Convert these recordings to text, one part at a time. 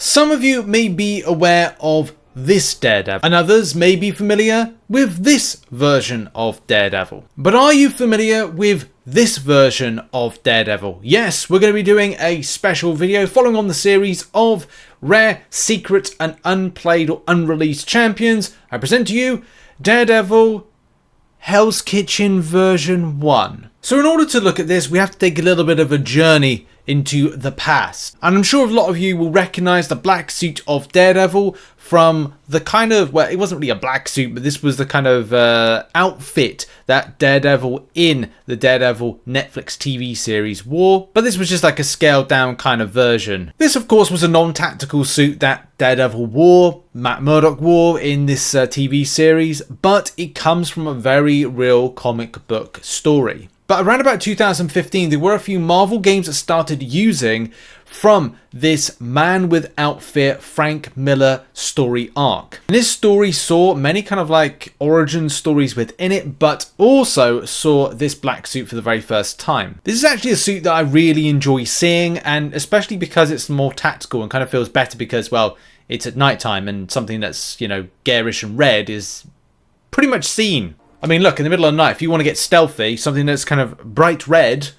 Some of you may be aware of this Daredevil, and others may be familiar with this version of Daredevil. But are you familiar with this version of Daredevil? Yes, we're going to be doing a special video following on the series of rare, secret and unplayed or unreleased champions. I present to you Daredevil Hell's Kitchen version 1. So in order to look at this, we have to take a little bit of a journey into the past. And I'm sure a lot of you will recognise the black suit of Daredevil from the kind of, well, it wasn't really a black suit, but this was the kind of outfit that Daredevil in the Daredevil Netflix TV series wore. But this was just like a scaled down kind of version. This, of course, was a non-tactical suit that Daredevil wore, Matt Murdock wore in this TV series, but it comes from a very real comic book story. But around about 2015, there were a few Marvel games that started using from this Man Without Fear Frank Miller story arc. And this story saw many kind of like origin stories within it, but also saw this black suit for the very first time. This is actually a suit that I really enjoy seeing, and especially because it's more tactical and kind of feels better because, well, it's at nighttime and something that's, you know, garish and red is pretty much seen. I mean, look, in the middle of the night, if you want to get stealthy, something that's kind of bright red,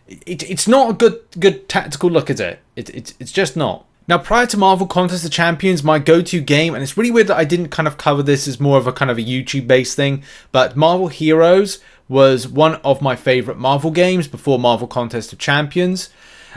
it's not a good tactical look, is it? It's just not. Now, prior to Marvel Contest of Champions, my go-to game, and it's really weird that I didn't kind of cover this as more of a kind of a YouTube-based thing, but Marvel Heroes was one of my favourite Marvel games before Marvel Contest of Champions.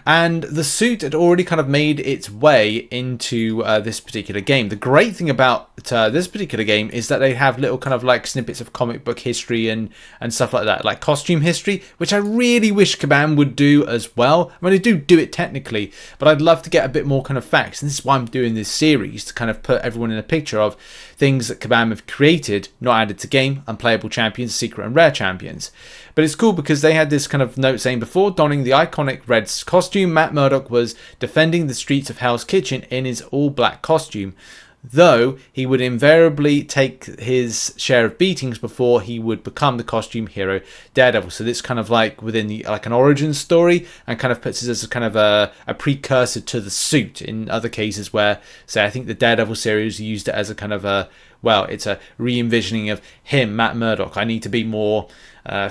And the suit had already kind of made its way into this particular game. The great thing about this particular game is that they have little kind of like snippets of comic book history and stuff like that, like costume history, which I really wish Kabam would do as well. I mean, they do it technically, but I'd love to get a bit more kind of facts. And this is why I'm doing this series, to kind of put everyone in a picture of things that Kabam have created, not added to game, unplayable champions, secret and rare champions. But it's cool because they had this kind of note saying, before donning the iconic red costume, Matt Murdock was defending the streets of Hell's Kitchen in his all-black costume, though he would invariably take his share of beatings before he would become the costume hero Daredevil. So this kind of like within the like an origin story, and kind of puts it as a kind of a precursor to the suit in other cases where, say, I think the Daredevil series used it as a kind of a, well, it's a re-envisioning of him, Matt Murdock. I need to be more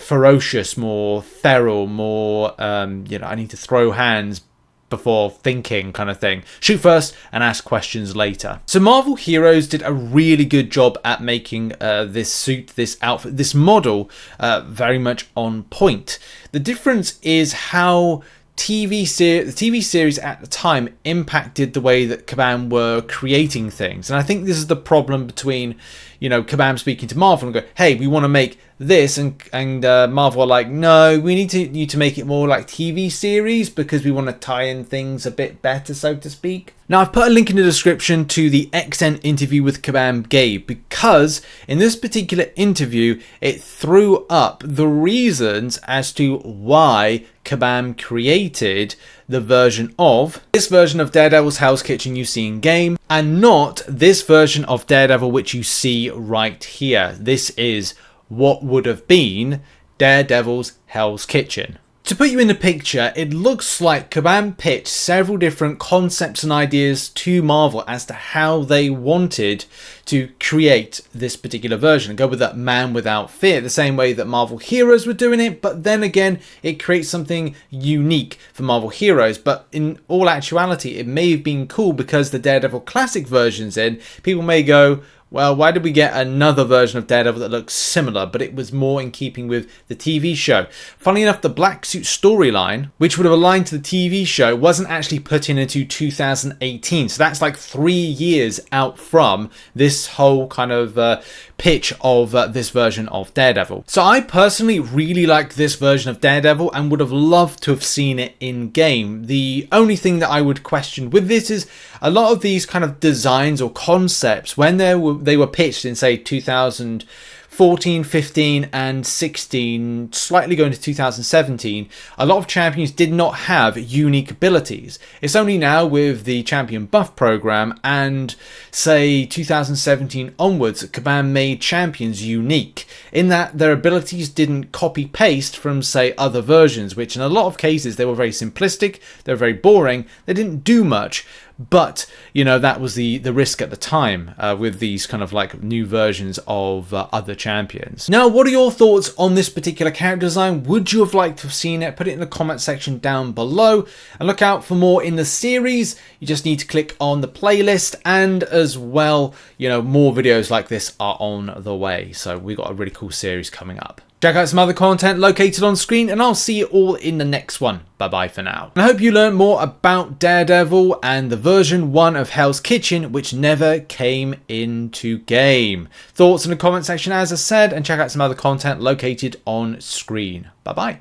ferocious, more feral, more, you know, I need to throw hands before thinking kind of thing. Shoot first and ask questions later. So Marvel Heroes did a really good job at making this suit, this outfit, this model very much on point. The difference is how the TV series at the time impacted the way that Kabam were creating things. And I think this is the problem between, you know, Kabam speaking to Marvel and go, hey, we want to make this, and Marvel are like, no, we need you to make it more like TV series because we want to tie in things a bit better, so to speak. Now, I've put a link in the description to the XN interview with Kabam Gabe, because in this particular interview, it threw up the reasons as to why Kabam created the version of this version of Daredevil's Hell's Kitchen you see in game, and not this version of Daredevil which you see right here. This is what would have been Daredevil's Hell's Kitchen. To put you in the picture, it looks like Kabam pitched several different concepts and ideas to Marvel as to how they wanted to create this particular version and go with that Man Without Fear, the same way that Marvel Heroes were doing it, but then again, it creates something unique for Marvel Heroes. But in all actuality, it may have been cool because the Daredevil classic version's in, people may go, well, why did we get another version of Daredevil that looks similar? But it was more in keeping with the TV show. Funnily enough, the black suit storyline, which would have aligned to the TV show, wasn't actually put into 2018. So that's like 3 years out from this whole kind of pitch of this version of Daredevil. So I personally really like this version of Daredevil and would have loved to have seen it in game. The only thing that I would question with this is a lot of these kind of designs or concepts, when they were pitched in, say, 2014, 15 and 16, slightly going to 2017, a lot of champions did not have unique abilities. It's only now with the champion buff program and, say, 2017 onwards, Kabam made champions unique in that their abilities didn't copy paste from, say, other versions, which in a lot of cases they were very simplistic, they were very boring, they didn't do much. but you know, that was the risk at the time with these kind of like new versions of other champions. Now, what are your thoughts on this particular character design? Would you have liked to have seen it? Put it in the comment section down below, and look out for more in the series. You just need to click on the playlist, and as well, you know, more videos like this are on the way. So we got a really cool series coming up. Check out some other content located on screen, and I'll see you all in the next one. Bye bye for now. And I hope you learned more about Daredevil and the version 1 of Hell's Kitchen, which never came into game. Thoughts in the comment section as I said, and check out some other content located on screen. Bye bye.